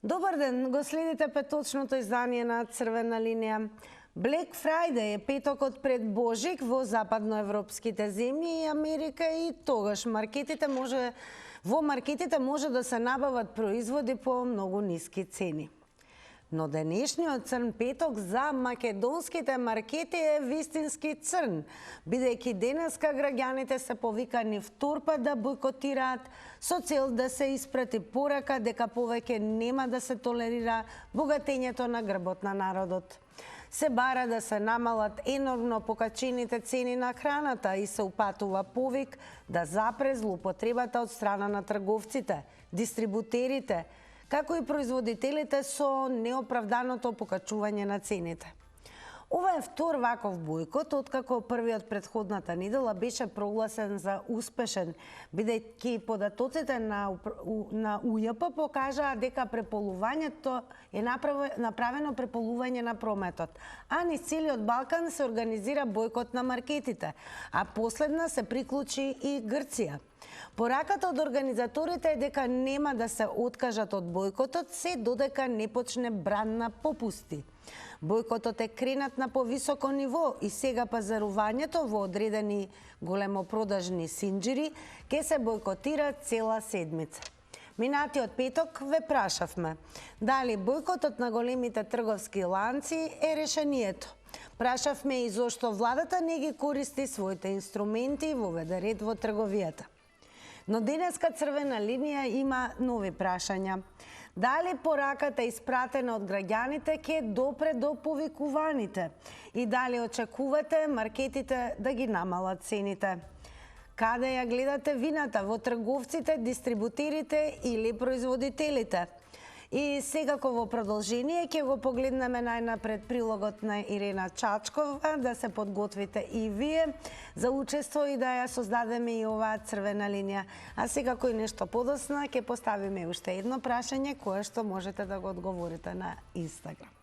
Добар ден, го следите петочното издание на Црвена линија. Black Friday е петокот пред Божик во западноевропските земји и Америка и тогаш во маркетите може да се набават производи по многу ниски цени. Но денешниот црн петок за македонските маркети е вистински црн, бидејќи денеска граѓаните се повикани втор пат да бојкотираат со цел да се испрати порака дека повеќе нема да се толерира богатењето на грбот на народот. Се бара да се намалат енормно покачените цени на храната и се упатува повик да запре злоупотребата од страна на трговците, дистрибутерите, како и производителите со неоправданото покачување на цените. Ова е втор ваков бојкот, откако првиот претходната недела беше прогласен за успешен, бидејќи податоците на УЈП покажаа дека преполувањето е направено преполување на прометот, а низ целиот Балкан се организира бојкот на маркетите, а последна се приклучи и Грција. Пораката од организаторите е дека нема да се откажат од бојкотот се додека не почне бран на попусти. Бојкотот е кренат на повисоко ниво и сега пазарувањето во одредени големопродажни синџири ќе се бојкотира цела седмица. Минатиот петок ве прашавме дали бојкотот на големите трговски ланци е решението. Прашавме и зошто владата не ги користи своите инструменти и воведе ред во трговијата. Но денеска Црвена линија има нови прашања. Дали пораката испратена од граѓаните ќе допре до повикуваните? И дали очекувате маркетите да ги намалат цените? Каде ја гледате вината, во трговците, дистрибутерите или производителите? И секако во продолжение ќе го погледнеме најнапред прилогот на Ирена Чачкова, да се подготвите и вие за учество и да ја создадеме и оваа Црвена линија. А секако и нешто подоцна ќе поставиме уште едно прашање кое што можете да го одговорите на Инстаграм.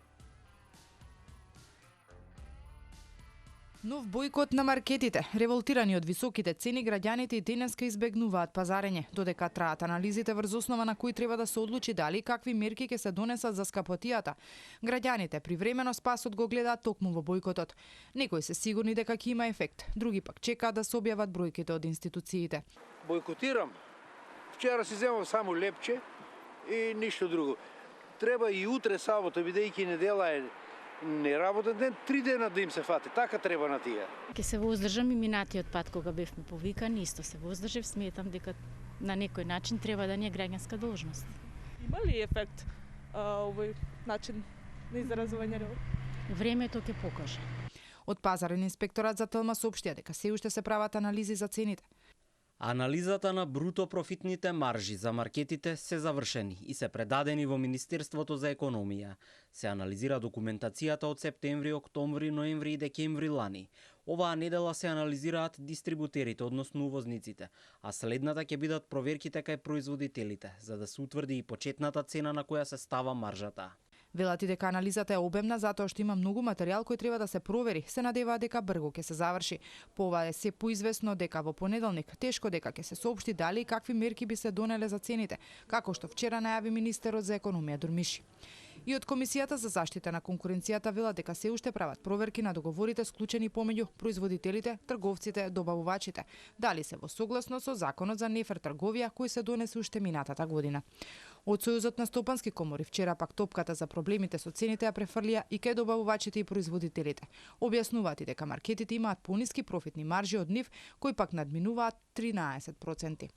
Нов бојкот на маркетите. Револтирани од високите цени, граѓаните и денеска избегнуваат пазарење, додека траат анализите врз основа на кои треба да се одлучи дали какви мерки ќе се донесат за скапотијата. Граѓаните привремено спасот го гледаат токму во бојкотот. Некои се сигурни дека ќе има ефект, други пак чекаат да се објават бројките од институциите. Бојкотирам. Вчера си земав само лепче и ништо друго. Треба и утре сабота, бидејќи недела е неработен ден, 3 дена да им се фати. Така треба на тие. Ке се воздржам и минатиот пат кога бевме повикани, исто се воздржав, сметам дека на некој начин треба да ни е граѓанска должност. Има ли ефект овој начин на изразување револт? Времето ќе покаже. Од пазарен инспекторат за ТЛМ соопштија дека се уште се прават анализи за цените. Анализата на бруто профитните маржи за маркетите се завршени и се предадени во Министерството за економија. Се анализира документацијата од септември, октомври, ноември и декември лани. Оваа недела се анализираат дистрибутерите, односно увозниците, а следната ќе бидат проверките кај производителите, за да се утврди и почетната цена на која се става маржата. Велат и дека анализата е обемна затоа што има многу материјал кој треба да се провери. Се надеваат дека брзо ќе се заврши. По ова е се поизвестно дека во понеделник тешко дека ќе се соопшти дали и какви мерки би се донеле за цените, како што вчера најави министерот за економија Дурмиши. И од Комисијата за заштита на конкуренцијата велат дека се уште прават проверки на договорите склучени помеѓу производителите, трговците, добавувачите, дали се во согласност со законот за нефер трговија кој се донесе уште минатата година. Од Сојузот на стопански комори вчера пак топката за проблемите со цените ја префрлија и кај добавувачите и производителите. Објаснуваат и дека маркетите имаат пониски профитни маржи од нив, кои пак надминуваат 13%.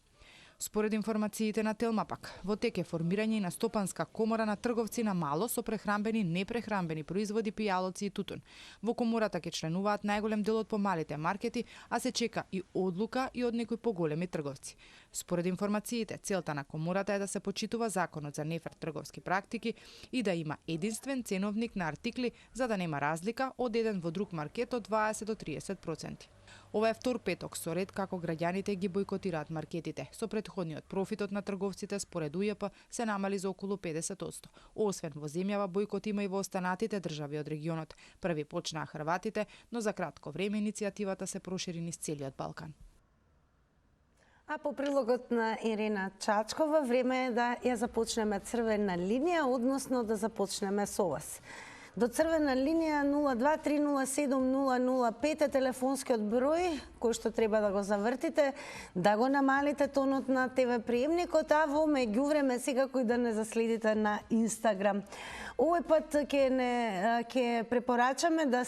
Според информациите на Телма пак, во тек е формирање на стопанска комора на трговци на мало со прехрамбени, непрехрамбени производи, пијалоци и тутун. Во комората ќе членуваат најголем дел од помалите маркети, а се чека и одлука и од некои поголеми трговци. Според информациите, целта на комората е да се почитува законот за нефер трговски практики и да има единствен ценовник на артикли за да нема разлика од еден во друг маркет од 20 до 30%. Ова е втор петок со ред како граѓаните ги бојкотираат маркетите. Со претходниот профитот на трговците според УЈП се намали за околу 50%. Освен во земјава, бојкот има и во останатите држави од регионот. Први почнаа хрватите, но за кратко време иницијативата се прошири низ целиот Балкан. А по прилогот на Ирина Чачкова, време е да ја започнеме црвена линија, односно да започнеме со вас. До црвена линија 02307005 е телефонскиот број кој што треба да го завртите, да го намалите тонот на ТВ приемникот, а во меѓувреме секако и да не заследите на Инстаграм. Овој пат ќе препорачаме да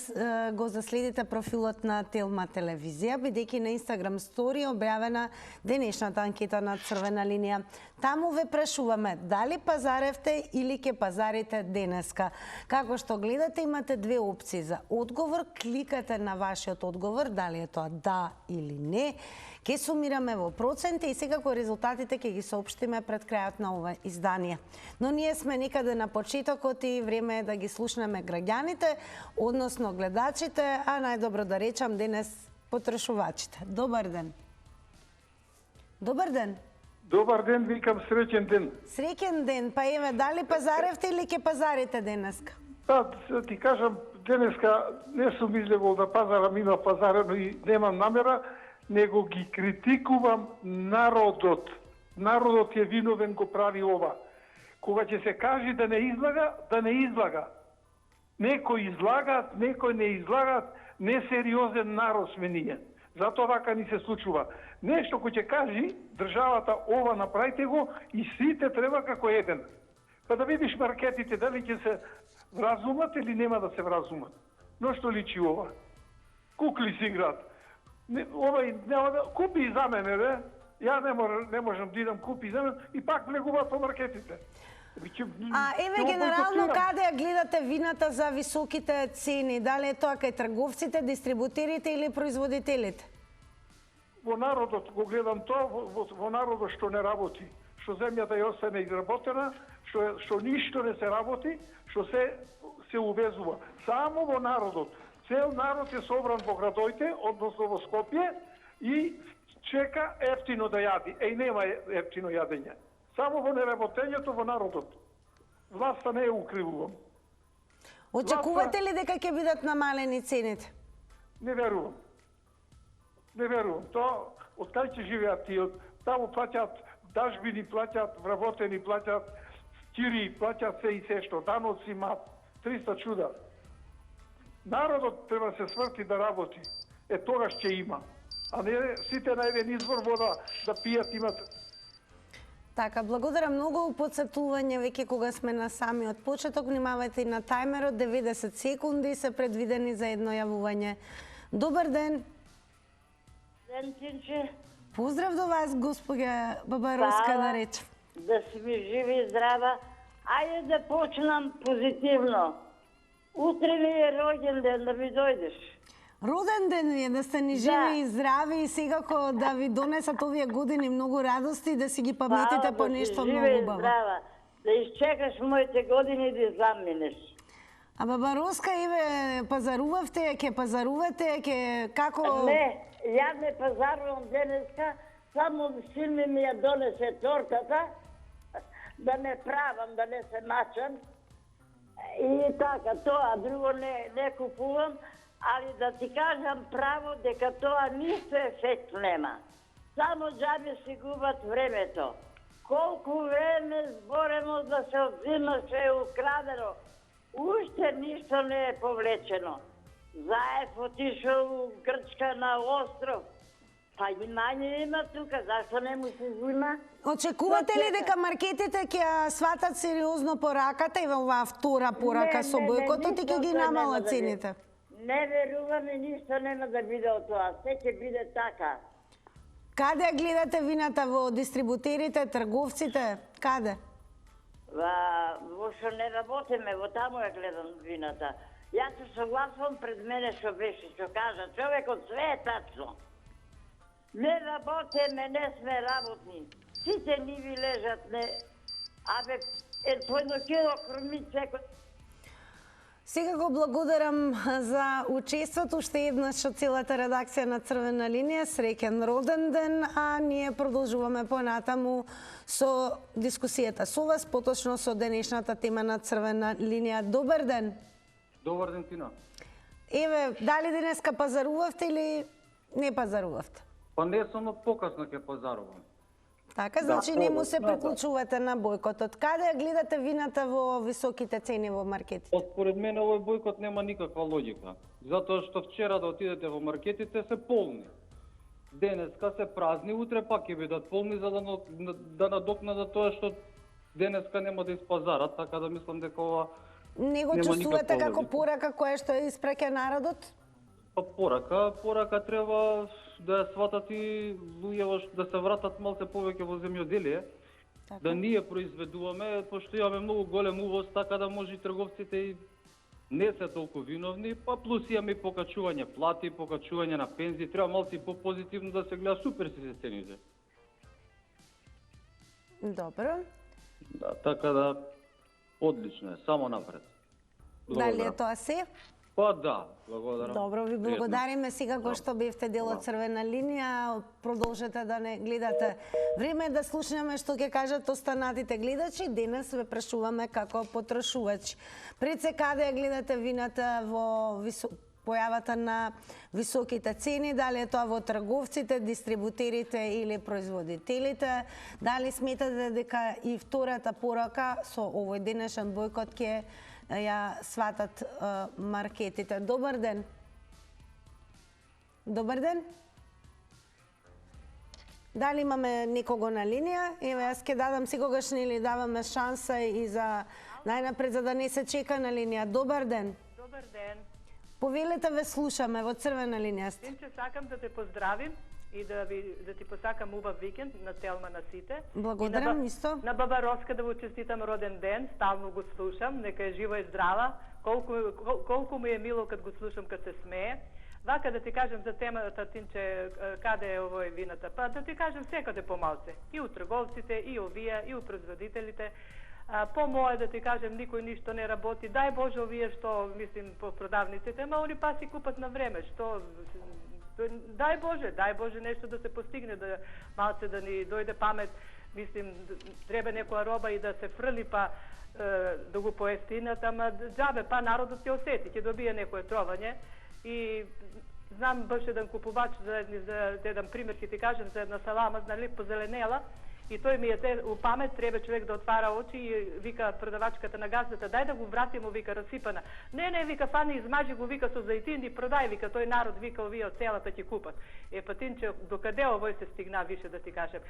го заследите профилот на Телма телевизија, бидејќи на Инстаграм стори објавена денешната анкета на црвена линија. Таму ве прашуваме дали пазаревте или ќе пазарите денеска. Како што гледате, имате две опции за одговор. Кликате на вашиот одговор, дали е тоа да или не. Ке сумираме во проценти и секако резултатите ќе ги соопштиме пред крајот на ова издание. Но ние сме некаде на почетокот и време е да ги слушнеме граѓаните, односно гледачите, а најдобро да речам денес потрошувачите. Добар ден. Добар ден. Добар ден, викам среќен ден. Среќен ден, па еве, дали пазаревте или ќе пазарите денеска? Па, ти кажам, денеска не сум излегол да пазарам, има пазарено и немам намера, него ги критикувам народот. Народот е виновен, го прави ова. Кога ќе се кажи да не излага, да не излага. Некои излагат, некои не излагат, несериозен народ сме ние. Затоа вака ни се случува. Нешто кој ќе кажи, државата ова направите го и сите треба како еден. Па да видиш маркетите дали ќе се вразумат или нема да се вразумат. Но што личи ова? Кукли си играат. Овај нема да купи и за мене, бе. Ја не можам да идам купи за мене и пак влегуваат по маркетите. А еве генерално каде ја гледате вината за високите цени? Дали е тоа кај трговците, дистрибутерите или производителите? Во народот го гледам тоа, во народот што не работи, што земјата ја остане изработена, што ништо не се работи, што се увезува. Само во народот. Цел народ е собран во градоите, односно во Скопје, и чека ефтино да јади. Нема ефтино јадење. Само во неработењето во народот. Власта не ја укривувам. Очекувате ли дека ќе бидат намалени цените? Не верувам. Не верувам. Тоа, од кај ќе живеат тие? Таму плаќаат дажбини, плаќаат вработени, плаќаат кири, плаќаат се и се што. Даноци имаат 300 чуда. Народот треба се сврти да работи. Тогаш ќе има. А не сите на еден извор вода да пијат имат. Така, благодарам многу. Подсетување веќе кога сме на самиот почеток, внимавајте и на тајмерот, 90 секунди се предвидени за едно јавување. Добар ден. Ден, Тинче. Поздрав до вас, госпоѓа Бабаровска, да речем. Да си ми живи и здрава. Ајде да почнам позитивно. Утре ми е роѓен ден, да ми дојдеш. Роден ден ви е, да сте ни живи и здрави и секако да ви донесат овие години многу радости и да си ги паметите по нешто многу убаво. Да си живи и здрава. Да изчекаш моите години да заминеш. А Бабаровска, еве, пазарувавте, ќе пазарувате, како... Не, ја не пазарувам денеска, само син ми ја донесе тортата, да не правам, да не се мачам. И така, тоа, друго не купувам, али да ти кажам право дека тоа ништо ефект нема. Само џабе си губат времето. Колку време зборено да се одзима што е украдено, уште ништо не е повлечено. Заев отишол у Грчка на остров. Па имање има тука, зашто не му се зима? Очекувате ли дека маркетите ќе сватат сериозно пораката и во оваа втора порака со бојкотот и ќе ги намалат цените? Не верувам и ништо нема да биде од тоа. Се ќе биде така. Каде ја гледате вината? Во дистрибутерите, трговците? Каде? Во што не работиме, во таму ја гледам вината. Јас се согласувам пред мене што беше, што кажа човекот, све е тачно. Не работиме, не сме работни. Сите ниви лежат, не... Абе, поедно кило хрумит секој. Секако благодарам за учеството уште еднаш од целата редакција на Црвена линија. Среќен роден ден, а ние продолжуваме понатаму со дискусијата со вас, поточно со денешната тема на Црвена линија. Добар ден. Добар ден, Тина. Еве, дали денеска пазарувавте или не пазарувавте? Па не сум покасно ќе пазарувам. Така, значи не му се приклучувате на бојкотот. Каде ја гледате вината во високите цени во маркетите? Па според мене овој бојкот нема никаква логика. Затоа што вчера да отидете во маркетите се полни. Денеска се празни, утре пак ќе бидат полни за да надокнадат тоа што денеска нема да испазарат, така да мислам дека ова Не го нема чувствувате никаква како логика. порака која што ја испраќа народот? Па порака треба да ја сватат и луѓето да се вратат малце повеќе во земјоделие, да ние произведуваме, пошто имаме многу голем увоз, така да може и трговците и не се толку виновни, па плюс имаме и покачување плати, покачување на пензии, треба малце и по-позитивно да се гледа, супер се цените. Добро. Да, така да одлично е, само напред. Дали е тоа се? Па да, благодарам. Добро, ви благодариме секако што бевте дел од Црвена линија. Продолжете да не гледате. Време е да слушнеме што ќе кажат останатите гледачи. Денес ве прашуваме како потрошувачи. Пред се каде ја гледате вината во појавата на високите цени, дали е тоа во трговците, дистрибутерите или производителите, дали сметате дека и втората порака со овој денешен бојкот ќе ја сватат маркетите. Добар ден. Добар ден. Дали имаме некого на линија? Еве, јас ќе дадам секогаш нели даваме шанса и за најнапред за да не се чека на линија. Добар ден. Добар ден. Повелете, ве слушаме, во Црвена линија сте. Синче, сакам да те поздравим и да ти посакам убав викенд на Телма на сите. Благодарам исто. На баба Роска да му честитам роден ден, стално го слушам, нека е жива и здрава. Колку ми е мило кад го слушам кад се смее. Вака да ти кажем за темата, Тинче, каде е овој вината? Па да ти кажем секаде помалце. И у трговците, и овие, и у производителите. По-мое да ти кажем, никој ништо не работи. Дај Боже овие што, мислим, по продавниците, ама они па си купат на време. Што дај Боже нешто да се постигне, да малце да ни дојде памет. Мислим, треба некоја роба и да се фрли, па да го поевтинат, ама џабе, па народот ќе осети, ќе добие некое тровање. И знам баш еден купувач, за еден пример ќе ти кажем, за една салама, знали, позеленела, и тој ми е у памет, треба човек да отвара очи и вика продавачката на газдата, дај да го вратимо, вика, расипана. Не, вика, фани, измажи го, вика, со зајтин и продај, вика, тој народ, вика, овие од селата ќе купат. Па Тинче, докаде овој се стигна, више да ти кажем.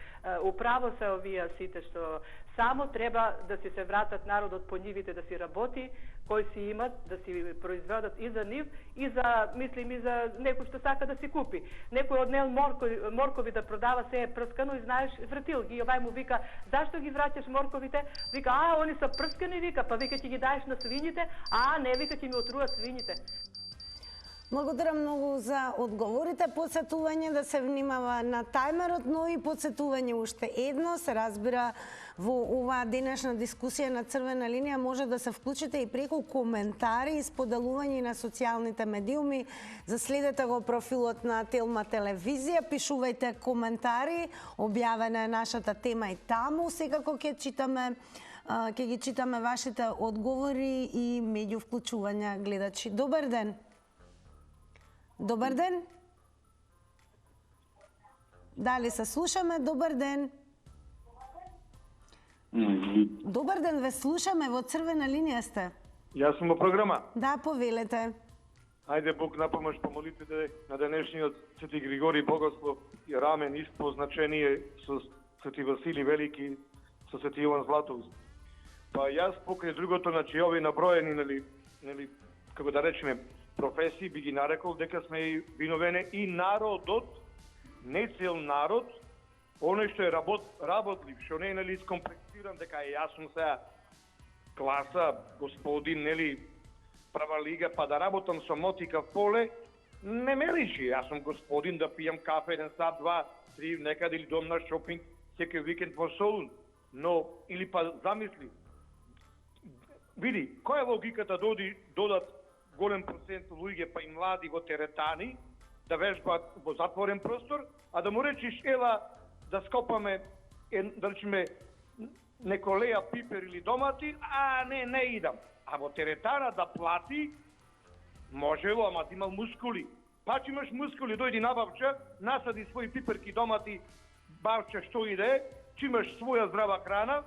Управо се овие сите што само треба да си се вратат народот по нивите, да си работи, кои си имат, да си произведат и за нив, и за, мислим, и за некој што сака да си купи. Некој однел моркови да продава, се е прскано и знаеш, вратил ги. Овај му вика, зашто ги враќаш морковите? Вика, они се прскани, вика, па вика ќе ги даеш на свињите, не, вика ќе ми отруват свињите. Благодарам многу за одговорите. Подсетување да се внимава на тајмерот, но и подсетување уште едно, се разбира во оваа денешна дискусија на Црвена линија може да се вклучите и преку коментари и споделување на социјалните медиуми. Заследете го профилот на Телма телевизија, пишувајте коментари, објавена е нашата тема и таму. Секако ќе ги читаме вашите одговори и меѓу вклучувања гледачи. Добар ден. Добар ден. Дали се слушаме? Добар ден. Добар ден, ве слушаме, во Црвена линија сте. Јас сум во програма. Да, повелете. Ајде Бог на помош, помолите на денешниот Свети Григорий Богослов и рамен исто значение со Свети Васили Велики, со Свети Јован Златоуст. Па јас покрај другото, значи овие наброени, нели, како да речеме, професии би ги нарекол дека сме и виновени и народот, не цел народ, оној што е работлив, што не е нели скомплексиран дека е јас сум сега класа, господин, нели, прва лига, па да работам со мотика в поле, не ме личи. Јас сум господин да пијам кафе 1 сат, 2, 3, некаде или дом на шопинг, секој викенд во Солун. Но, или па замисли, види, која логиката додат голем процент луѓе, па и млади во теретани, да вежбаат во затворен простор, а да му речиш, ела, да скопаме, да речеме, неколеја пипер или домати, не идам. А во теретана да плати, можело, ама да имал мускули. Па че имаш мускули, дојди на бабче, насади своји пиперки, домати, бабче, што иде, че имаш своја здрава храна,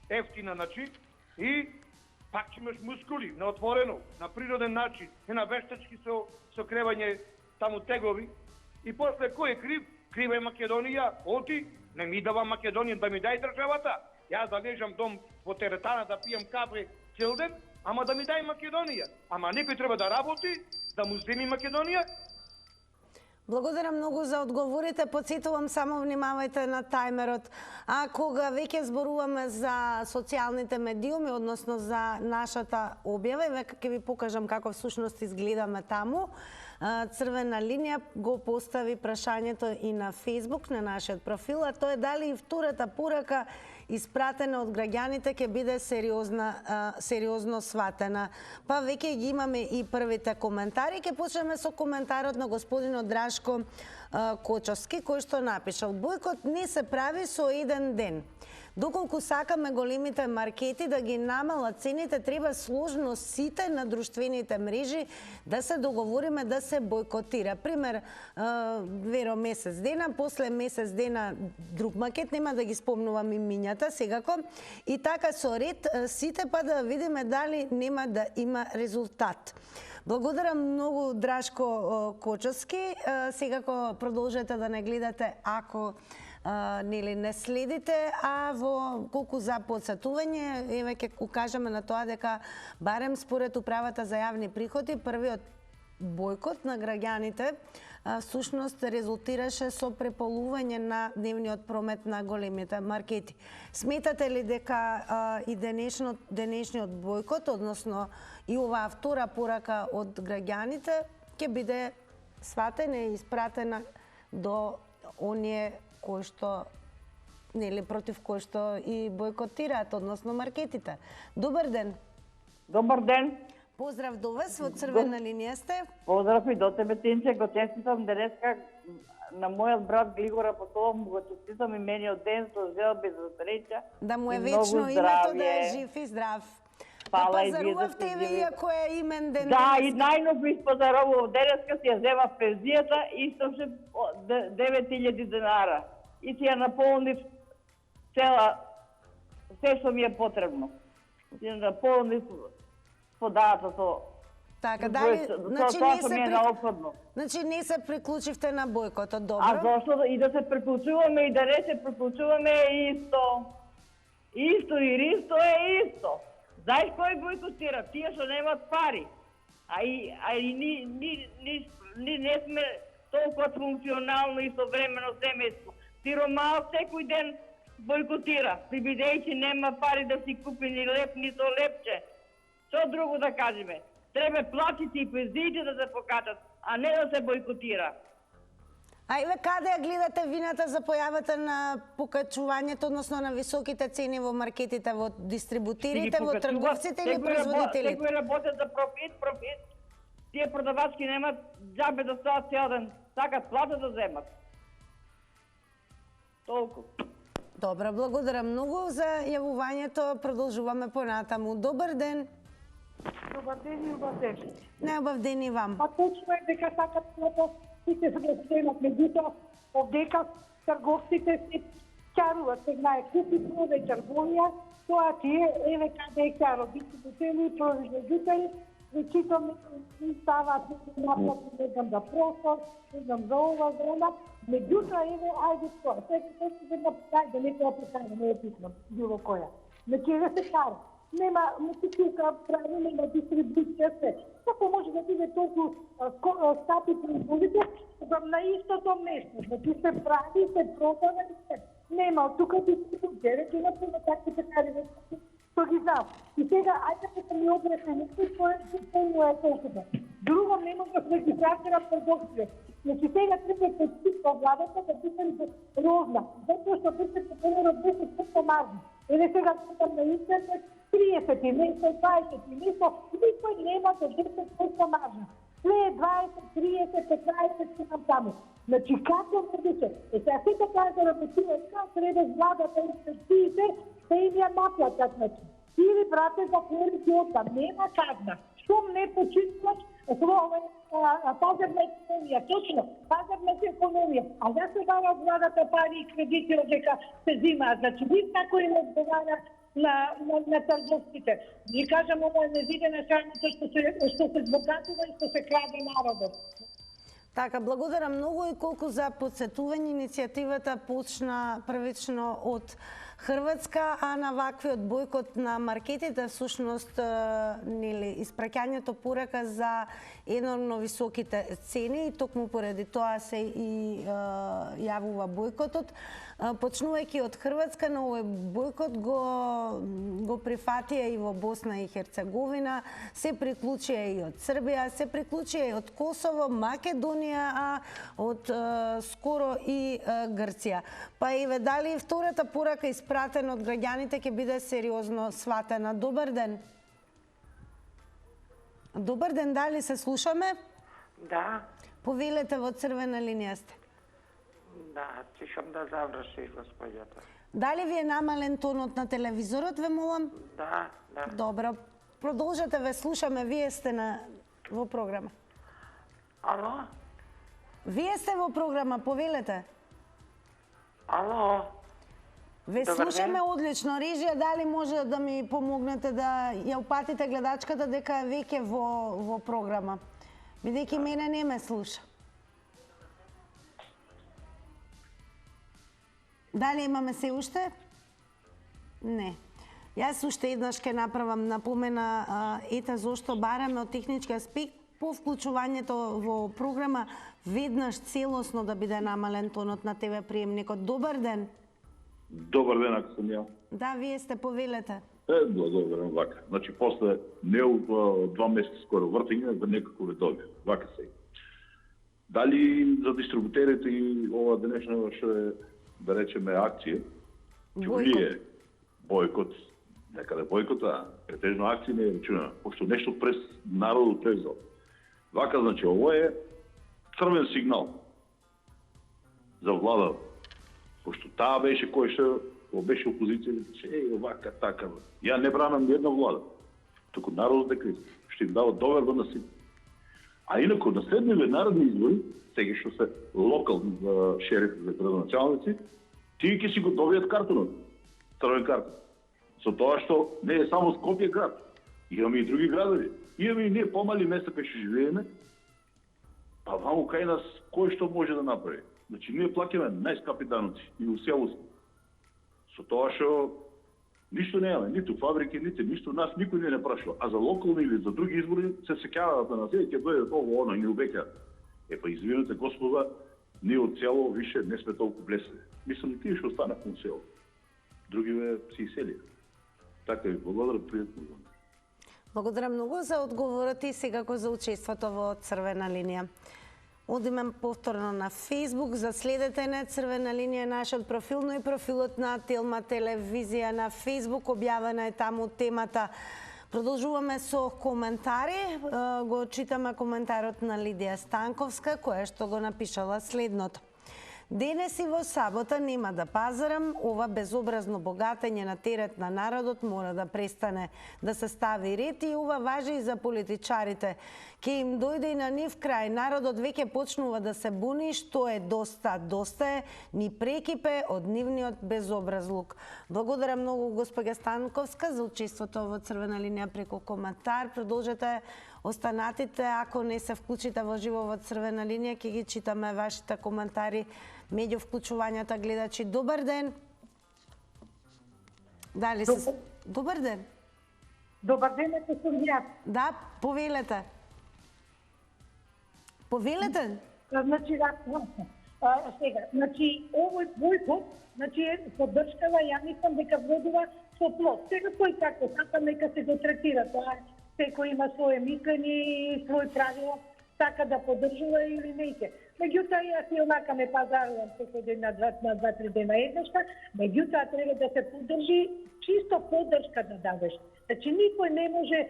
ефтина, значи, и пак че имаш мускули, на отворено, на природен начин, не на вештачки со кревање таму тегови. И после кој е крив? Крива е Македонија, оти, не ми дава Македонија да ми дај државата. Јас да лежам дом во теретана да пијам кафе цел ден, ама да ми дај Македонија. Ама некој треба да работи, да му земи Македонија. Благодарам многу за одговорите. Подсетувам, само внимавајте на тајмерот. А кога веќе зборуваме за социјалните медиуми, односно за нашата објава, и века ќе ви покажам како всушност изгледаме таму, Црвена линија го постави прашањето и на Facebook, на нашиот профил, а тоа е дали и втората порака испратена од граѓаните ќе биде сериозно сватена. Па веќе ги имаме и првите коментари. Ќе почнеме со коментарот на господинот Драшко Кочовски, кој што напишал: бојкот не се прави со еден ден. Доколку сакаме големите маркети да ги намалат цените, треба сложно сите на друштвените мрежи да се договориме да се бојкотира. Пример, веро месец дена, после месец дена друг маркет, нема да ги спомнувам имињата секако. И така со ред сите, па да видиме дали нема да има резултат. Благодарам многу, Драшко Кочовски. Секако продолжете да не гледате ако нели не следите, а во колку за подсетување, еве ќе укажеме на тоа дека барем според управата за јавни приходи, првиот бојкот на граѓаните всушност резултираше со преполување на дневниот промет на големите маркети. Сметате ли дека и денешниот бојкот, односно и оваа втора порака од граѓаните, ќе биде сватена и испратена до оние кои што, нели, против кои што и бојкотираат, односно маркетите? Добар ден. Добар ден. Поздрав до вас, во Црвена линија сте. Поздрав и до тебе, Тинче, го честитам денеска на мојот брат Глигор Апостолов, му го честитам имениот ден, со желби за среќа. Да му е вечно името, да е жив и здрав. Фала и пазарувавте и вие иако е имен ден. Да, и најнов испазарував денеска, си ја земав пензијата и стоше 9000 денара. И си ја наполнив цела, се што ми е потребно. Си ја наполнив подата со... Така, дали, значи не се приклучивте на бојкотот, добро? А зашто и да се приклучуваме и да не се приклучуваме е исто. Исто и ристо е исто. Знаеш кој бојкотира? Тие што немат пари. А и ни не сме толку функционално и современо семејство. Сиромал секој ден бојкотира, бидејќи нема пари да си купи ни леп, ни со лепче. Што друго да кажеме? Треба платите и пензиите да се покачат, а не да се бојкотира. А еве каде ја гледате вината за појавата на покачувањето, односно на високите цени во маркетите, во дистрибутерите, во трговците или производителите? Секој работат за профит. Тие продавачки немат џабе да стоат цел ден, сакат плата да земат. Толку. Добро, благодарам многу за јавувањето. Продолжуваме понатаму. Добар ден. Добар ден и убав ден. Неубав ден и вам. А точно е дека сакат плата сите се го земат, меѓутоа овдека трговците се чаруват, се знае купи продај трговија, тоа ти е, еве каде е чаро, дистрибутери, производители, веќито ми ставаат наплати, не знам за простор, не знам за ова, за она, меѓутоа, еве, ајде тоа, секој се да некоја покажа, не е питно, било која. Значи, еве се кара. Нема мутикилка прави, нема дистрибуција, се. Како може да биде толку стапи производител на истото место? Значи се прави, се продава и се. Нема, тука дистрибуција, рече на прво такви пекари, што ги знам. И сега, ајде да ми обрете, кој е толкова. Друго, не може да регистрацира продукција. Значи сега треба да спитва владата да биде розна, затоа што биде популарно 10% маржа. Еве сега на интернет 30 и место, 20 и место, никој нема да 10% маржа. Све е 20, 30, 15 си нам таму. Значи како можеше? Сега сите кажа да работуваат, треба владата и инспекциите да им ја наплатат, значи. Иди, брате, за корупцијата, нема казна. Штом не почистваш, пазарна економија, точно, пазарна економија. А за се дават владата пари и кредити од дека се зимаат. Значи, нив тако им одговара на трговците. Ви кажам, ова е невидена срамата што се збогатува и што се краде народот. Така, благодарам многу и колку за подсетување. Иницијативата почна првично од Хрватска, а на ваквиот бојкот на маркетите всушност нели испраќањето порака за енормно високите цени и токму поради тоа се и јавува бојкотот. Почнувајќи од Хрватска, на овој бојкот го прифатија и во Босна и Херцеговина, се приклучија и од Србија, се приклучија и од Косово, Македонија, а од скоро и Грција. Па еве, дали втората порака испратена од граѓаните ќе биде сериозно сватена? Добар ден. Добар ден, дали се слушаме? Да. Повелете, во црвена линија сте. Да, чешам да заврши, господјата. Дали ви е намален тонот на телевизорот, ве молам? Да. Добро, продолжете, ве слушаме, вие сте во програма. Ало? Вие сте во програма, повелете. Ало? Ве слушаме одлично. Режија, дали може да ми помогнете да ја упатите гледачката дека е веќе во програма? Бидејќи мене не ме слуша. Дали имаме се уште? Не. Јас уште еднаш ќе направам напомена, ете зошто бараме од технички аспект по вклучувањето во програма веднаш целосно да биде намален тонот на ТВ приемникот. Добар ден. Добар ден, ако сум ја. Да, вие сте, повелете. Благодарам, вака. Значи, после не 2 месеци скоро вртење, за некако ве добија. Вака се. Дали за дистрибутерите и ова денешно што е, да речеме, акција, ќе влие бојкот, некаде бојкота, претежно акција не е речено, пошто нешто през народот презал. Вака, значи, ово е црвен сигнал за влада, пошто таа беше кој што беше опозиција, че вака, така. Ја не бранам ни една влада, туку народот дека што им дава доверба на сите. А инако, на следниве народни избори, сега што се локални шерифи за градоначалници, тие ќе си го добијат картонот, црвен картон. Со тоа што не е само Скопје град, имаме и други градови. Имаме и ние помали места кај што живееме, а ваму кај нас кој што може да направи. Значи, ние плаќаме најскапи даноци и у село. Со тоа што ништо немаме, ниту фабрики, ништо нас никој не прашува. А за локални или за други избори се сеќаваат на нас, ќе дојде ово, оно, и убеќа. Па извинете, господа, ние од село више не сме толку блесни. Мислам, тие што останахме од село. Другиве си иселија. Така ви благодарам, пријатно. Благодарам многу за одговорот и секако за учеството во Црвена линија. Одиме повторно на Facebook, заследете на Црвена линија нашиот профил, но и профилот на Телма телевизија на Facebook, објавена е таму темата. Продолжуваме со коментари. Го читаме коментарот на Лидија Станковска, која што го напишала следното. Денес и во сабота нема да пазарам, ова безобразно богатење на терет на народот мора да престане, да се стави ред и ова важи и за политичарите. Ке им дојде и на нив крај, народот веќе почнува да се буни, што е доста е, ни прекипе од нивниот безобразлук. Благодарам многу госпоѓа Станковска за учеството во Црвена линија преку коментар. Продолжете, останатите, ако не се вклучите во живо во Црвена линија, ќе ги читаме вашите коментари меѓу вклучувањата гледачи. Добар ден. Дали се... Добар ден. Добар ден, ако сум јас. Да, повелете. Повелете? Значи, сега, значи, овој бојкот, значи, поддршкава, ја мислам дека водува со плод. Сега кој како, така нека се го третира тоа. Секој има своје мислење и свој правила, така да поддржува или неќе. Меѓутоа, јас и онака не пазарувам секој ден на 2-3 дена еднашка, меѓутоа треба да се поддржи, чисто поддршка да дадеш. Значи, никој не може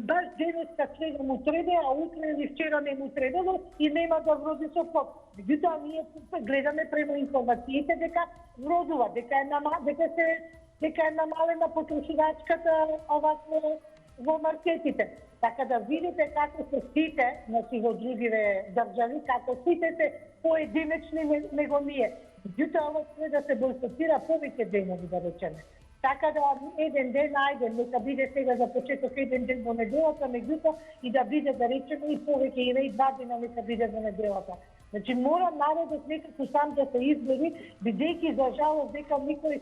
баш денеска сега му треба, а утре или вчера не му требало и нема да вроди со плод. Меѓутоа, ние гледаме према информациите дека вродува, дека се дека е намалена потрошувачката овако во маркетите. Така да видите како се сите, значи во другиве држави, како сите се поединечни него ние. Меѓутоа, ова треба да се бойкотира повеќе денови, да речеме. Така да еден ден, ајде, нека биде сега за почеток еден ден во неделата, меѓутоа и да биде, да речеме, и повеќе, и 2 дена нека биде во неделата. Значи, мора народот некако сам да се избери, бидејќи за жалост дека никој,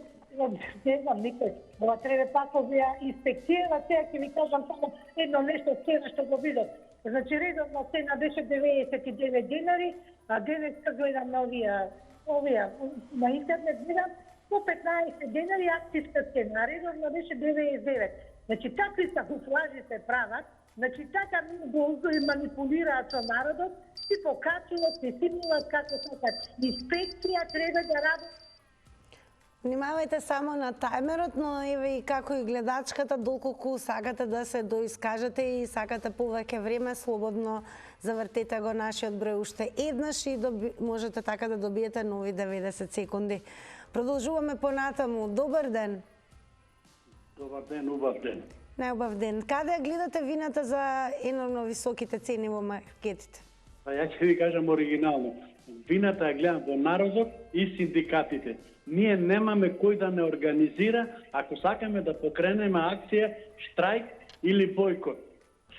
не знам, никој, ова треба пак овие инспекцијава, сега ќе ви кажам само едно нешто вчера што го видов. Значи, редовна цена беше 99 денари, а денеска гледам на овие на интернет гледам, по 15 денари акцијска цена, редовно беше 99. Значи, такви камуфлажи се прават, значи, така го манипулираат со народот и покачуваат, и симнуваат како сакат. Инспекција треба да работи. Внимавајте само на тајмерот, но еве и како и гледачката, доколку сакате да се доискажете и сакате повеќе време, слободно завртете го нашиот број уште еднаш и можете така да добиете нови 90 секунди. Продолжуваме понатаму. Добар ден. Добар ден, убав ден. Најубав ден. Каде ја гледате вината за енормно високите цени во маркетите? Па ја ќе ви кажам оригинално. Вината ја гледам во народот и синдикатите. Ние немаме кој да не организира ако сакаме да покренеме акција, штрајк или бойкот.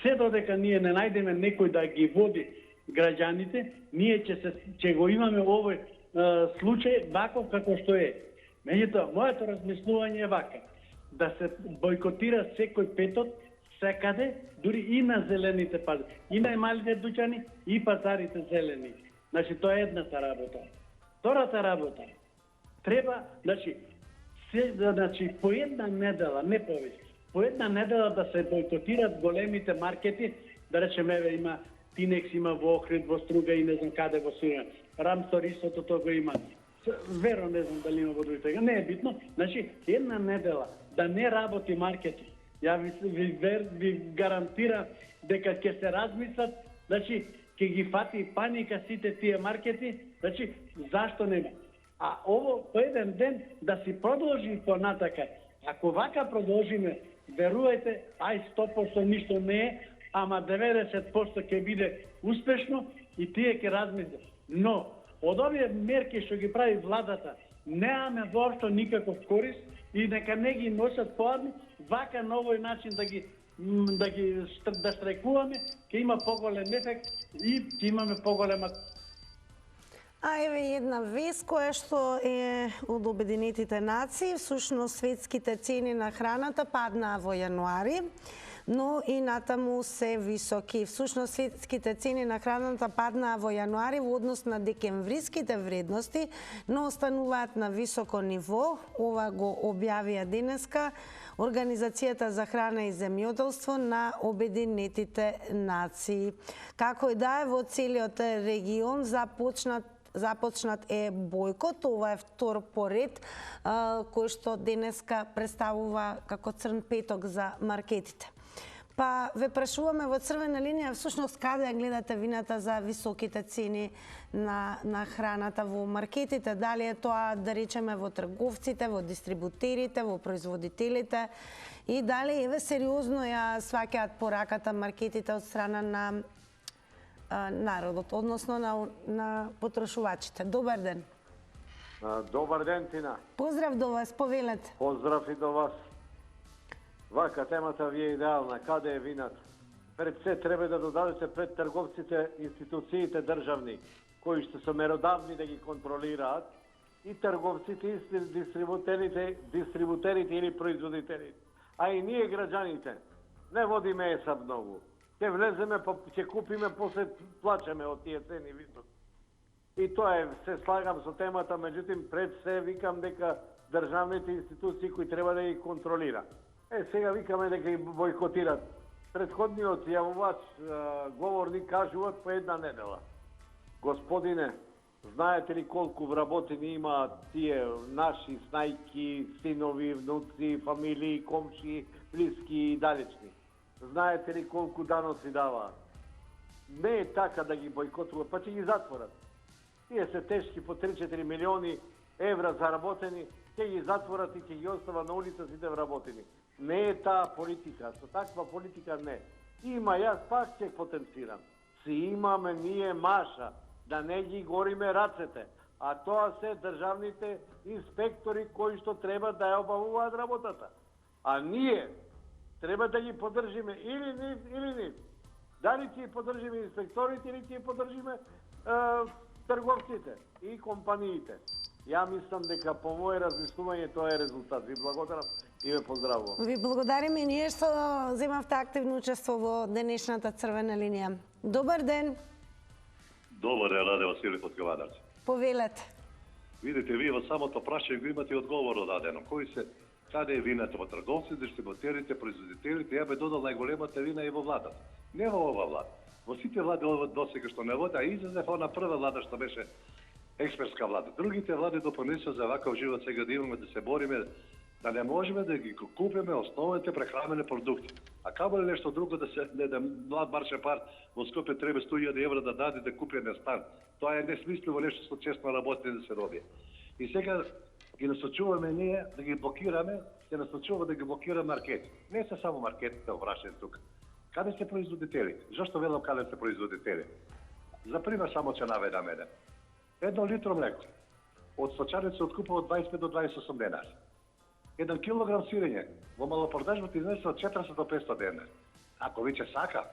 Се додека ние не најдеме некој да ги води граѓаните, ние ќе го имаме овој случај ваков како што е. Меѓутоа, моето размислување е вака. Да се бойкотира секој петот, секаде, дури и на зелените пазари, и на малите дуќани, и пазарите зелени. Значи, тоа е едната работа. Втората работа, треба, значи, по една недела, не повеќе, по една недела да се бойкотират големите маркети, да речеме, има Тинекс, има во Охрид, во Струга и не знам каде во Сирија. Рамстор истото тоа го има. Веро не знам дали има во другите. Не е битно. Значи, една недела да не работи маркети. Ја ви гарантирам дека ќе се размислат, значи, ќе ги фати паника сите тие маркети, значи, зашто нема? А ово по еден ден да си продолжи понатака. Ако вака продолжиме, верувајте, 100% ништо не е, ама 90% ќе биде успешно и тие ќе размислат. Но, од овие мерки што ги прави владата, немаме воопшто никаков корист и нека не ги носат поадни, вака на овој начин да штрајкуваме, ќе има поголем ефект и ќе имаме поголема. А еве една вест која што е од Обединетите нации. Всушност светските цени на храната паднаа во јануари, но и натаму се високи. Всушност светските цени на храната паднаа во јануари во однос на декемвриските вредности, но остануваат на високо ниво. Ова го објавија денеска Организацијата за храна и земјоделство на Обединетите нации. Како и да е, во целиот регион започнат е бојкот. Ова е втор поред кој што денеска представува како црн петок за маркетите. Па ве прашуваме во црвена линија, всушност каде ја гледате вината за високите цени на храната во маркетите? Дали е тоа, да речеме, во трговците, во дистрибутерите, во производителите и дали еве сериозно ја сваќаат пораката маркетите од страна на народот, односно на потрошувачите. Добар ден. Добар ден, Тина. Поздрав до вас, повелете. Поздрав и до вас. Вака, темата ви е идеална. Каде е вината? Пред се треба да додадете пред трговците, институциите државни, кои што се меродавни да ги контролираат, и трговците, и дистрибутерите или производителите. А и ние граѓаните не водиме еса многу. Ќе влеземе, ќе купиме, после плачеме од тие цени високи. И тоа е, се слагам со темата, меѓутоа пред се викам дека државните институции кои треба да ги контролира. Сега викаме дека ги бойкотират. Предходниот јавувач, говорник, кажуваат по една недела. Господине, знаете ли колку вработени имаат тие наши снајки, синови, внуци, фамилии, комши, блиски и далечни? Знаете ли колку даноци даваат? Не е така да ги бойкотуваат, па ќе ги затворат. Тие се тешки по 3-4 милиони евра заработени, ќе ги затворат и ќе ги остава на улица сите вработени. Не е таа политика, со таква политика не. Има, јас пак ќе потенцирам. Си имаме ние маша, да не ги гориме рацете, а тоа се државните инспектори кои што треба да ја обавуваат работата. А ние треба да ги поддржиме или нив, или нив. Дали ќе поддржиме инспекторите или ќе поддржиме трговците и компаниите. Ја мислам дека по моје размислување тоа е резултат. Ви благодарам и ве поздравувам. Ви благодариме и ние што земавте активно учество во денешната црвена линија. Добар ден. Добар ден, Раде Василев од Каванац. Повелете. Видите, вие во самото прашање го имате одговор дадено. Каде е вината во трговците, дистрибутерите, производителите? Ја бе додал најголемата вина и во владата. Не во ова влада. Во сите влади досега што не води, а изазев она прва влада што беше експертска влада. Другите влади допринесоа за ваков живот сега да имаме да се бориме, да не можеме да ги купиме основните прехранени продукти. А камо ли нешто друго да се да млад маршепар во Скопје треба 100.000 евра да даде да купи еден стан. Тоа е несмисливо нешто што честно работи да се роби. И сега ги насочуваме ние да ги блокираме, се насочува да ги блокира маркети. Не се само маркетите обрашени тука. Каде се производители? Зашто велам каде се производители? За пример само ќе наведам еден. 1 литро млеко од сточарница откупува од 25 до 28 денари. 1 килограм сирење во малопродажбата изнесе од 400 до 500 денари. Ако веќе сака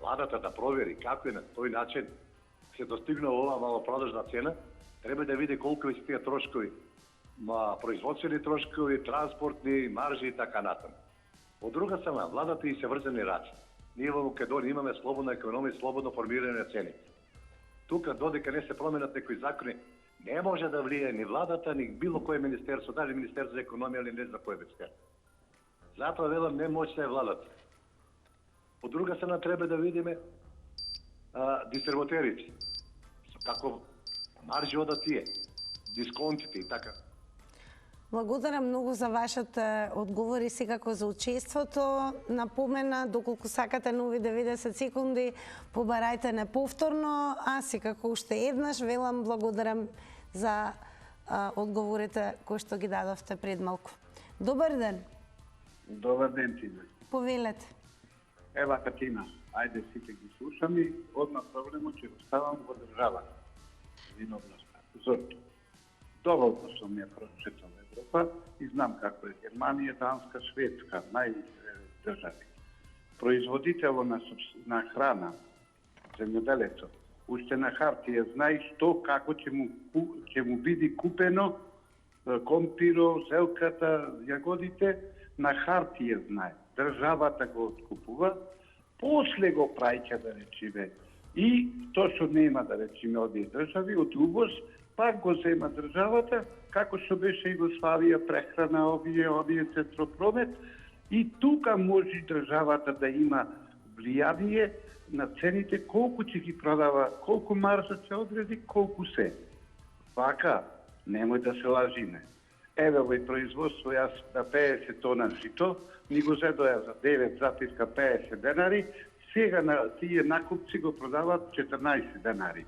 владата да провери како и на тој начин се достигна оваа малопродажна цена, треба да види колку се тие трошкови, производствени трошкови, транспортни, маржи и така натаму. Од друга страна, владата и се врзани раци. Ние во Македонија имаме слободна економија и слободно формирање на цените. Тука, додека не се променат некои закони, не може да влие ни владата, ни било кое министерство, дали министерство за економија или не за кој министерство. Затоа велам, не може да е владата. Од друга страна, треба да видиме дистрибутерите. Како маржи одат тие, дисконтите и така. Благодарам многу за вашите одговори, секако за учеството. Напомена, доколку сакате нови 90 секунди, побарајте неповторно, а секако уште еднаш велам благодарам за одговорите кои што ги дадовте пред малку. Добар ден. Добар ден ти. Повелете. Ева Катина, ајде сите ги слушам и одма проблемот ќе го ставам во државата. Виновноста. Зошто? Доволно сум ја прочитал Европа и знам како е Германија, Данска, Шведска, најдржави. Производитело на храна, земјоделецот, уште на хартија знае што, како ќе му биде купено компиро, зелката, јагодите, на хартија знае. Државата го откупува, после го праќа, да речиме, и тоа што нема, да речиме, од држави, од увоз, пак го зема државата, како што беше Југославија, прехрана, овие центропромет, и тука може државата да има влијание на цените, колку ќе ги продава, колку маржа ќе одреди, колку се. Вака, немој да се лажиме. Еве овој производство, јас на 50 тона жито, ни го зедоја за 9,50 денари, сега на тие накупци го продават 14 денари.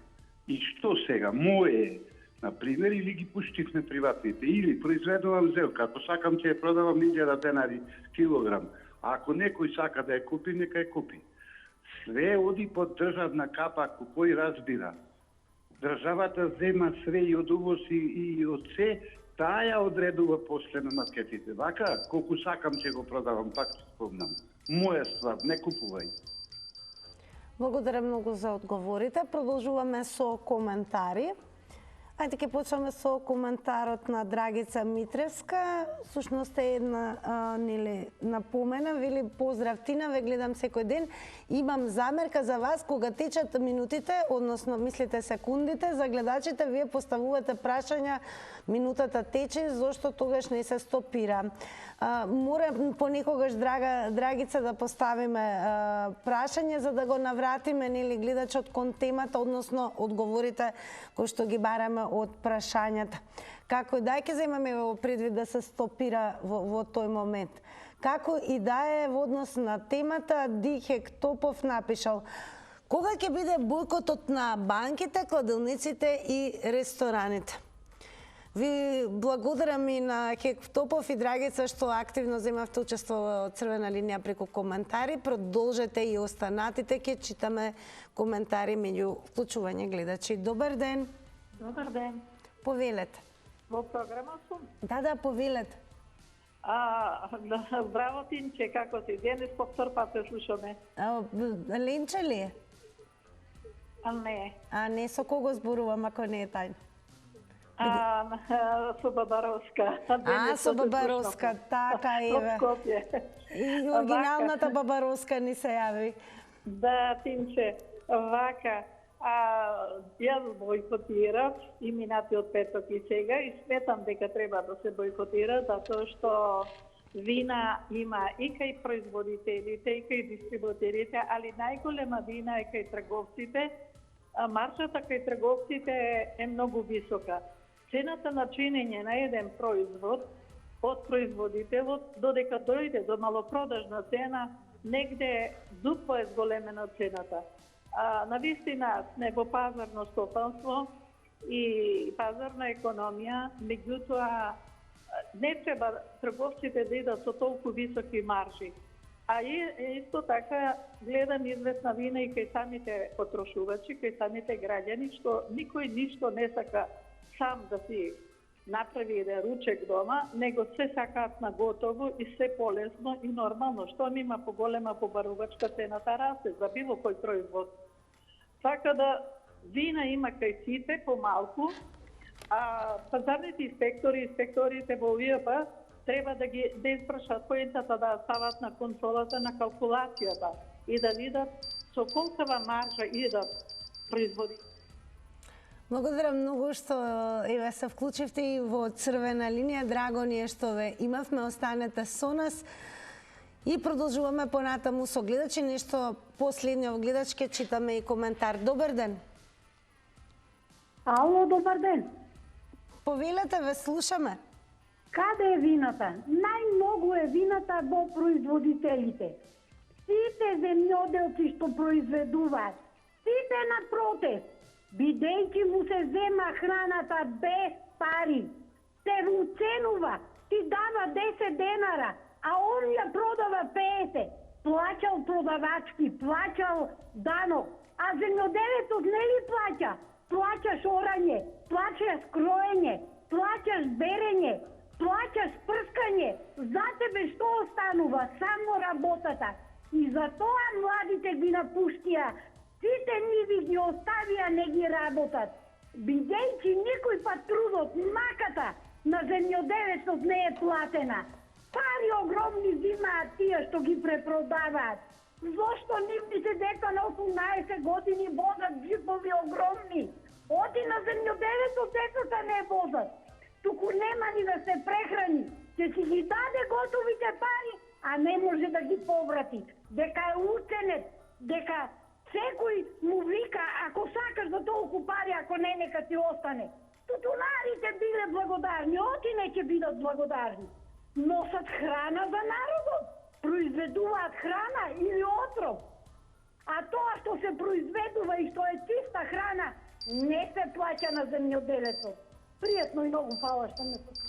И што сега? Моје, например, или ги пуштивме приватните, или произведувам зелка, ако сакам ќе ја продавам 1000 денари килограм. А ако некој сака да ја купи, нека ја купи. Све оди под државна капа, ако кој разбира. Државата зема све и од увоз и од се, таа ја одредува после на маркетите. Вака, колку сакам ќе го продавам, пак ќе спомнам. Моја ствар, не купувај. Благодарам многу за одговорите. Продолжуваме со коментари. Ајде ќе почнеме со коментарот на Драгица Митревска. Сушност е една напомена, вели поздрав Тина, ве гледам секој ден. Имам замерка за вас кога течат минутите, односно мислите секундите, за гледачите вие поставувате прашања, минутата тече, зошто тогаш не се стопира. Мора понекогаш, Драгица, да поставиме прашање за да го навратиме нели гледачот кон темата, односно одговорите кои што ги бараме од прашањата. Како и да ќе земаме во предвид да се стопира во тој момент. Како и да е во однос на темата, Дихек Топов напишал: кога ќе биде бојкотот на банките, кладилниците и рестораните? Ви благодарам и на Хек Топов и Драгица што активно земавте учество во Црвена линија преку коментари. Продолжете и останатите, ќе читаме коментари меѓу вклучување гледачи. Добар ден. Добар ден. Повелете. Во програма сум. Да, повелете. Здраво, Тинче, како си? Денес по втор пат се слушаме. Ленче ли е? Не. Не, со кого зборувам, ако не е тајно? Со Бабаровска. Со Бабаровска, така еве. И оригиналната Бабаровска ни се јави. Да, Тинче, вака, јас бойкотирав и минатиот петок и сега и сметам дека треба да се бойкотира, затоа што вина има и кај производителите, и кај дистрибутерите, али најголема вина е кај трговците. Маржата кај трговците е многу висока. Цената на чинење на еден производ од производителот додека дојде до малопродажна цена, негде дупlo е зголемена цената. Навистина сме во пазарно стопанство и пазарна економија, меѓутоа не треба трговците да идат со толку високи маржи. Исто така гледам известна вина и кај самите потрошувачи, кај самите граѓани, што никој ништо не сака сам да си направи еден ручек дома, него се сакаат на готово и се полесно и нормално. Што ми има поголема побарувачка, цената расте за било кој производ. Така да вина има кај сите помалку, пазарните инспекторите во УИАП треба да извршат поентата да стават на контролата на калкулацијата и да видат со колкава маржа идат производители. Благодарам многу што еве се вклучивте и во Црвена линија. Драго ни е што ве имавме, останете со нас. И продолжуваме понатаму со гледачи. Нешто последниот гледач ќе читаме и коментар. Добар ден. Ало, добар ден. Повелете, ве слушаме. Каде е вината? Најмногу е вината во производителите. Сите земјоделци што произведуваат, сите на протест, бидејќи му се зема храната без пари, се уценува, ти дава 10 денара, а он ја продава 50, плаќал продавачки, плаќал данок, а земјоделецот не ли плаќа? Плаќаш орање, плаќаш кроење, плаќаш берење, плаќаш прскање, за тебе што останува? Само работата. И затоа младите ги напуштија, сите ниви ги оставија, не ги работат. Бидејќи никој пат трудот, маката на земјоделецот не е платена. Пари огромни взимаат тие што ги препродаваат. Зошто нивните деца на 18 години возат джипови огромни? Оди на земјоделецот, децата не возат. Туку нема ни да се прехрани. Ќе си ги даде готовите пари, а не може да ги поврати. Дека е уценет, дека секој му вика, ако сакаш за толку пари, ако не, нека ти остане. Тутунарите биле благодарни, оти не ќе бидат благодарни. Носат храна за народот, произведуваат храна или отров. А тоа што се произведува и што е чиста храна, не се плаќа на земјоделецот. Пријатно и многу фала што ме слушате.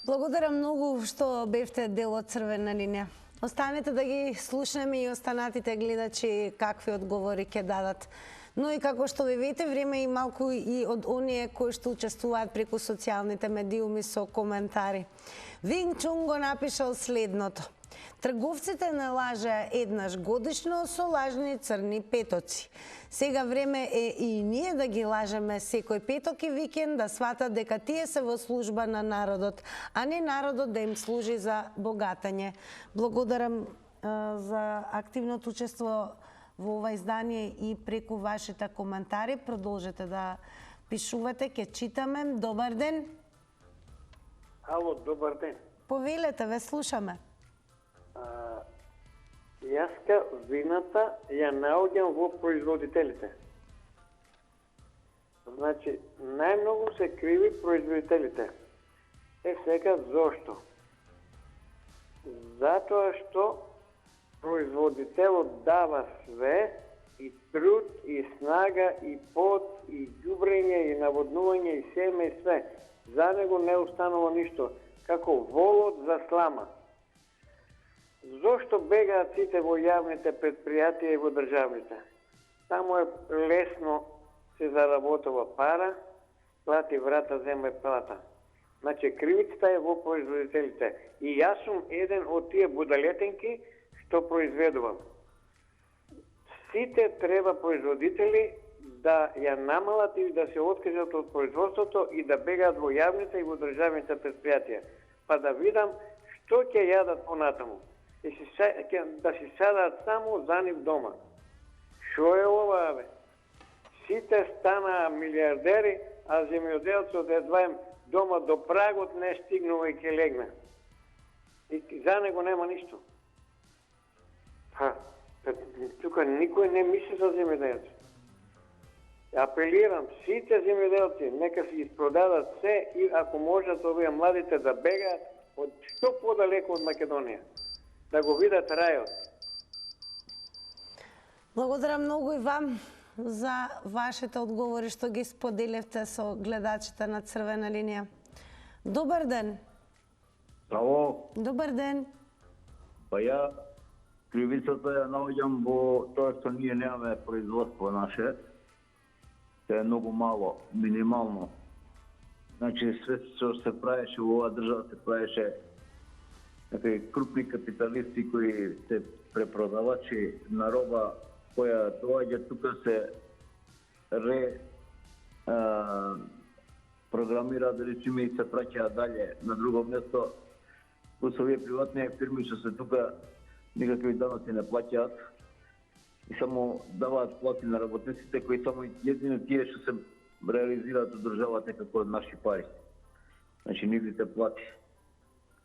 Благодарам многу што бевте дел од Црвена линија. Останете да ги слушнеме и останатите гледачи какви одговори ќе дадат. Но и како што ви видите, време и малку и од оние кои што учествуваат преку социјалните медиуми со коментари. Винг Чун го напишал следното. Трговците не лажеа еднаш годишно со лажни црни петоци. Сега време е и ние да ги лажеме секој петок и викенд, да сватат дека тие се во служба на народот, а не народот да им служи за богатање. Благодарам за активното учество во ова издание и преку вашите коментари. Продолжете да пишувате, ќе читаме. Добар ден. Ало, добар ден. Повелете, ве слушаме. Јаска вината ја наоѓам во производителите. Значи, најмногу се криви производителите. Сега зошто? Затоа што производителот дава све, и труд, и снага, и пот, и ѓубрење, и наводнување, и семе, и све. За него не останало ништо, како волот за слама. Зошто бегаат сите во јавните предпријатија и во државните? Таму е лесно се заработува пара, плати врата, земе плата. Значи, кривицата е во производителите. И јас сум еден од тие будалетенки што произведувам. Сите треба производители да ја намалат и да се откажат од производството и да бегаат во јавните и во државните предпријатија. Па да видам што ќе јадат понатаму. И да си садаат само за нив дома. Шо е ова, бе? Сите станаа милиардери, а земјоделцот едва им дома до прагот не стигнува и ќе легне. И за него нема ништо. Тука никој не мисли за земјоделцот. Апелирам, сите земјоделци нека си изпродадат се и ако можат овие младите да бегаат од што подалеку од Македонија, да го видат рајот. Благодарам многу и вам за вашите одговори што ги споделивте со гледачите на Црвена линија. Добар ден. Здраво. Добар ден. Па ја кривицата ја наоѓам во тоа што ние немаме производство наше. Те е многу мало, минимално. Значи, све што се правеше во оваа држава се правеше некои крупни капиталисти кои се препродавачи на роба која доаѓа тука се програмира, да речеме, и се праќа дале на друго место. Плюс овие приватни фирми што се тука никакви даноци не плаќаат и само даваат плати на работниците кои само едини тие што се реализираат од државата како од наши пари. Значи нивните плати.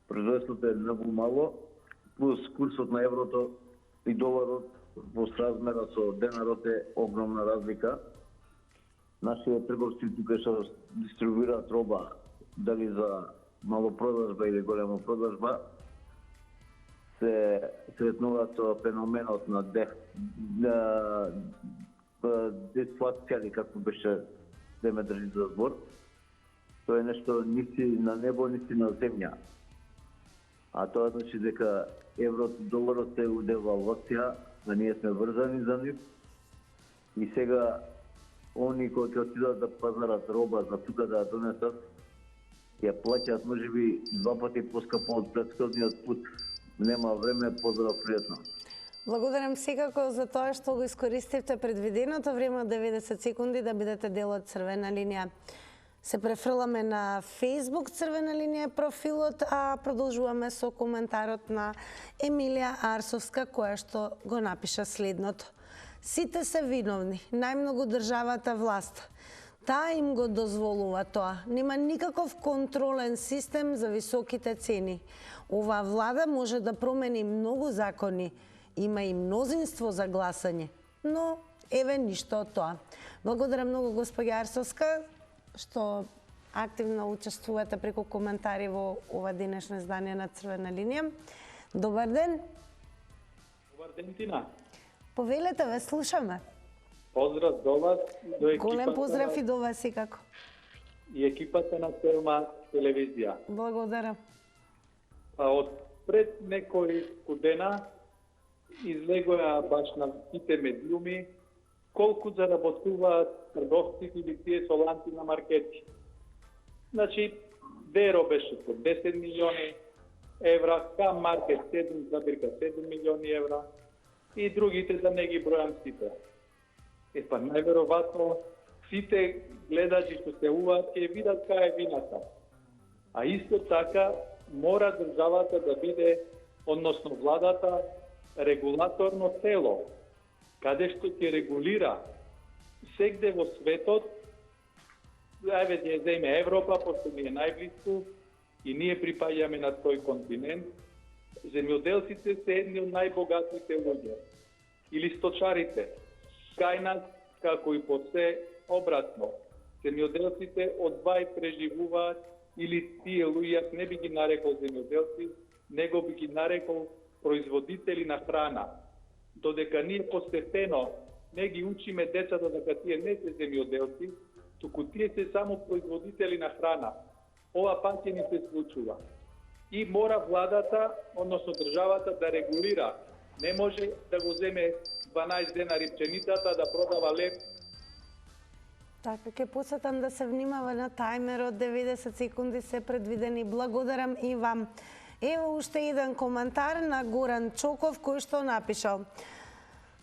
Производството е многу мало, плюс курсот на еврото и доларот во сразмера со денарот е огромна разлика. Нашите трговци тука што дистрибуираат роба, дали за малопродажба или голема продажба, се сретнуваат со феноменот на дефлација, или како беше да ме држи за збор. Тоа е нешто нити на небо, нити на земја. А тоа значи дека еврото, доларот е у девалвација, да ние сме врзани за нив. И сега они кои ќе отидат да пазарат роба за тука да ја донесат, ја плаќаат можеби 2 пати поскапо од претходниот пут. Нема време, поздрав, пријатно. Благодарам секако за тоа што го искористивте предвиденото време од 90 секунди да бидете дел од Црвена линија. Се префрламе на Facebook Црвена линија профилот, а продолжуваме со коментарот на Емилија Арсовска, која што го напиша следното. Сите се виновни, најмногу државата власт. Таа им го дозволува тоа. Нема никаков контролен систем за високите цени. Оваа влада може да промени многу закони, има и мнозинство за гласање, но еве ништо од тоа. Благодарам многу госпоѓа Арсовска што активно учествувате преку коментари во ова денешно издание на Црвена линија. Добар ден. Добар ден, Тина. Повелете, ве слушаме. Поздрав до вас, до екипата. Голем поздрав и до вас секако. И екипата на Телма телевизија. Благодарам. Од пред неколку дена излегоа баш на сите медиуми колку заработуваат трговците или тие со ланци на маркети. Значи, Деро беше со 10 милиони евра, Кам Маркет 7,7 милиони евра и другите да не ги бројам сите. Па најверојатно сите гледачи што се уваат ќе видат кај е вината. А исто така мора државата да биде, односно владата, регулаторно тело, каде што ќе регулира сегде во светот, ајде ќе земе Европа, пошто ни е најблиску и ние припаѓаме на тој континент, земјоделците се едни од најбогатите луѓе. Или сточарите. Кај нас, како и по се обратно, земјоделците одвај преживуваат или тие луѓе не би ги нарекол земјоделци, него би ги нарекол производители на храна. Додека ние постепено не ги учиме децата дека тие не се земјоделци, туку тие се само производители на храна. ова паќе ни се случува. И мора владата, односно државата, да регулира. Не може да го земе 12 денари пченицата, да продава леп. Така, ќе посетам да се внимава на тајмерот, 90 секунди се предвидени. Благодарам и вам. Ево уште еден коментар на Горан Чоков, кој што напишал: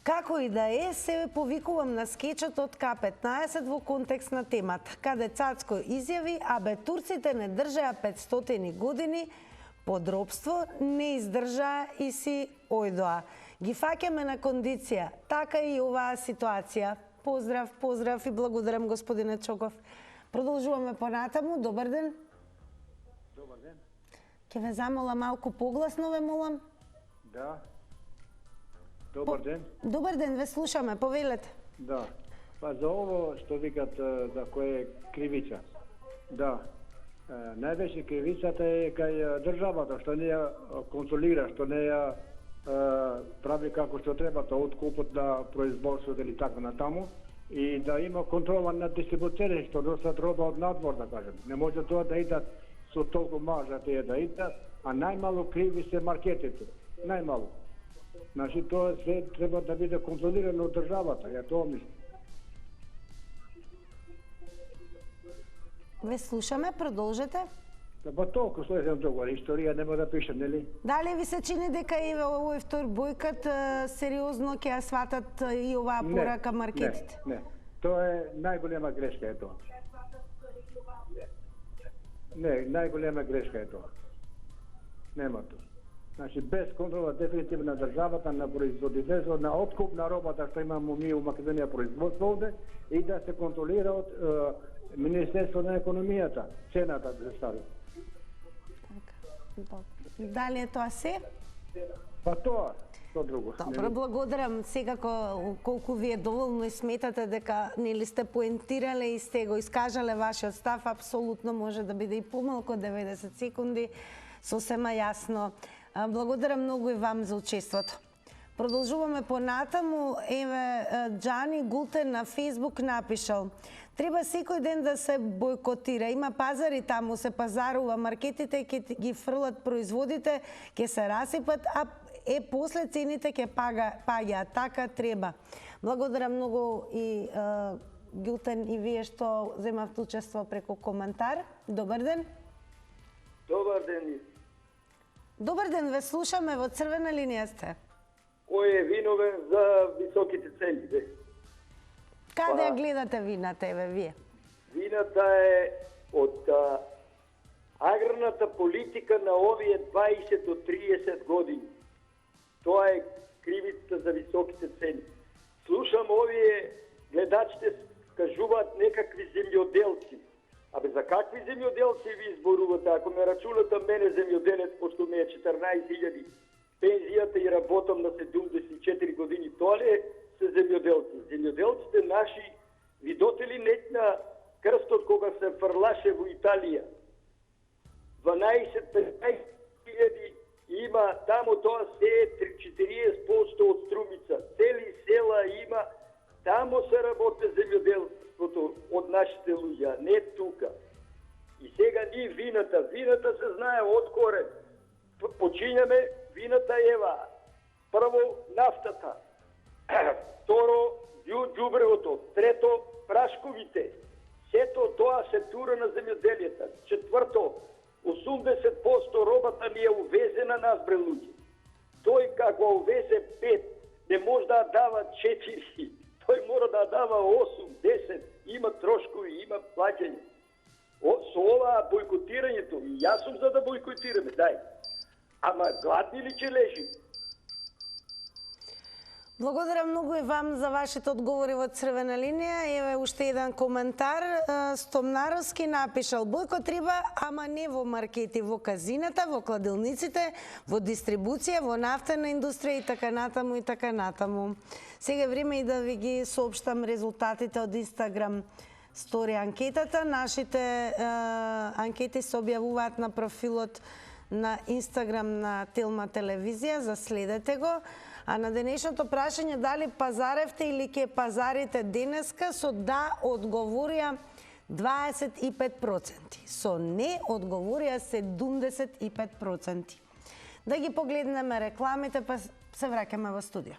како и да е, се повикувам на скечот од К15 во контекст на темата, каде Цацко изјави, абе турците не држаа 500 години под робство, не издржаа и си ојдоа. Ги фаќаме на кондиција, така и оваа ситуација. Поздрав, поздрав и благодарам, господине Чоков. Продолжуваме понатаму. Добар ден. Добар ден. Ке ве замола малку погласно, ве молам. Да. Добар ден. Добар ден, ве слушаме, повелете. Да. Па за ово што викат да кој е кривица. Да. Највеќе кривицата е кај државата што не ја контролира, што не ја прави како што треба тоа откупот на производството или така натаму и да има контрола на дистрибутерите што носат роба од надвор, да кажем. Не може тоа да идат со толку маржа тие да идат, а најмало криви се маркетите. Најмало. Значи тоа се треба да биде контролирано од државата, ја тоа мислам. Ве слушаме, продолжете. Па толку што е договор, историја нема да пишем, нели? Дали ви се чини дека еве овој втор бојкот сериозно ќе ја сватат и оваа порака маркетите? Не. Тоа е најголема грешка е тоа. Не, најголема грешка е тоа. Нема тоа. Значи без контрола дефинитивно на државата, на производителство, на откуп на робата што имамо ние у Македонија производство овде и да се контролира од Министерство на економијата, цената да се стави. Дали е тоа се? Па тоа, што друго. Добро, благодарам. Секако, колку ви е доволно и сметате дека нели сте поентирале и сте го искажале вашиот став, апсолутно може да биде и помалку 90 секунди, сосема јасно. Благодарам многу и вам за учеството. Продолжуваме понатаму. Еве, Джани Гултен на Фейсбук напишал: треба секој ден да се бойкотира. Има пазари, таму се пазарува, маркетите ќе ги фрлат производите, ќе се расипат, а после цените ќе паѓаат. Така треба. Благодарам многу и Гултен и вие што земавте учество преку коментар. Добар ден. Добар ден. Добар ден, ве слушаме, во црвена линија сте. Кој е виновен за високите цени? Каде ја гледате вината, еве вие? Вината е од аграрната политика на овие 20 до 30 години. Тоа е кривицата за високите цени. Слушам овие гледачите кажуваат некакви земјоделци. Абе за какви земјоделци ви изборувате? Ако ме рачунате мене земјоделец, пошто ме е 14.000 пензијата и работам на 74 години, тоа ли се земјоделци? Земјоделците наши, видоте ли нетна крстот кога се фрлаше во Италија? 12-15 хиljadi има, тамо тоа се е 40% од струмица. Цели села има, тамо се работи земјоделството од нашите луѓе, не тука. И сега ние вината се знае од корен. Почињаме вината ева. Прво нафтата, второ ѓубревото, трето прашковите. Сето тоа се тура на земјоделието. Четврто, 80% робата ни е увезена нас бре луѓе. Тој како увезе 5, не може да дава 4. Тој мора да дава 8, 10. Има трошкови, има плаќање. Со ова бойкотирањето, и јас сум за да бойкотираме, дај. Ама гладни ли ќе лежим? Благодарам многу и вам за вашите одговори во црвена линија. Еве уште еден коментар. Стомнаровски напишал: бојкот треба, ама не во маркети, во казината, во кладилниците, во дистрибуција, во нафтена индустрија и така натаму и така натаму. Сега е време и да ви ги соопштам резултатите од Инстаграм стори анкетата. Нашите анкети се објавуваат на профилот на Инстаграм на Телма телевизија, заследете го. А на денешното прашање дали пазаревте или ќе пазарите денеска, со да одговорија 25%. Со не одговорија 75%. Да ги погледнеме рекламите, па се враќаме во студио.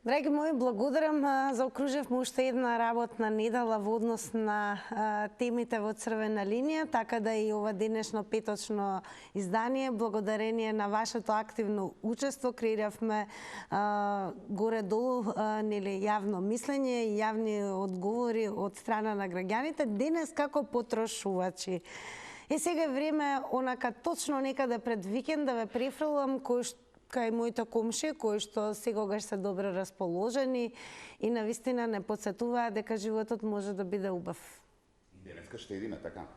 Драги мои, благодарам. Заокружевме уште една работна недела во однос на темите во Црвена линија, така да и ова денешно петочно издание, благодарение на вашето активно учество, креиравме горе-долу јавно мислење и јавни одговори од страна на граѓаните, денес како потрошувачи. И сега е време, онака точно некаде пред викенд, да ве префрлам кај моите комши, кои што сегогаш се добро расположени и навистина не подсетуваат дека животот може да биде убав. Денеска штедиме, така?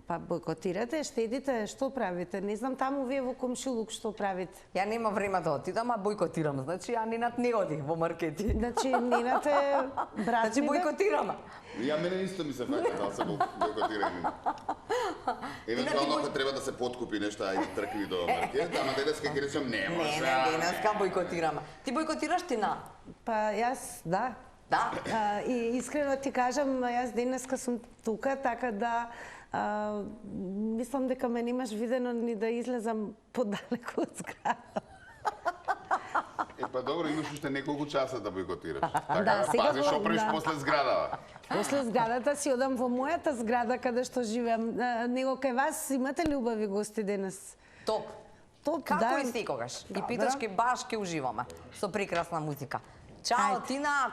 Па бойкотирате, штедите, што правите? Не знам таму вие во комшилук што правите. Ја нема време да отидам, а бойкотирам. Значи, ја Нинат не оди во маркети. Значи, Нинат е брат. Значи, бойкотирам. Ја мене исто ми се фаќа да се бойкотирам. Евентуално ако треба да се подкупи нешто, ајде тркни до маркет, ама денеска ќе речем не може. Не, денеска бойкотирам. Ти бойкотираш ти на? Па јас, да. Да? И искрено ти кажам, јас денеска сум тука, така да мислам дека ме немаш видено ни да излезам подалеку од зграда. Па добро, имаш уште неколку часа да бойкотираш. Така Да, сега пази шо правиш да. после зградава. После зградата си одам во мојата зграда каде што живеам. Него кај вас имате ли убави гости денес? Топ. Топ, Како да. и секогаш. И Добро. питачки баш ке уживаме со прекрасна музика. Чао, Тина!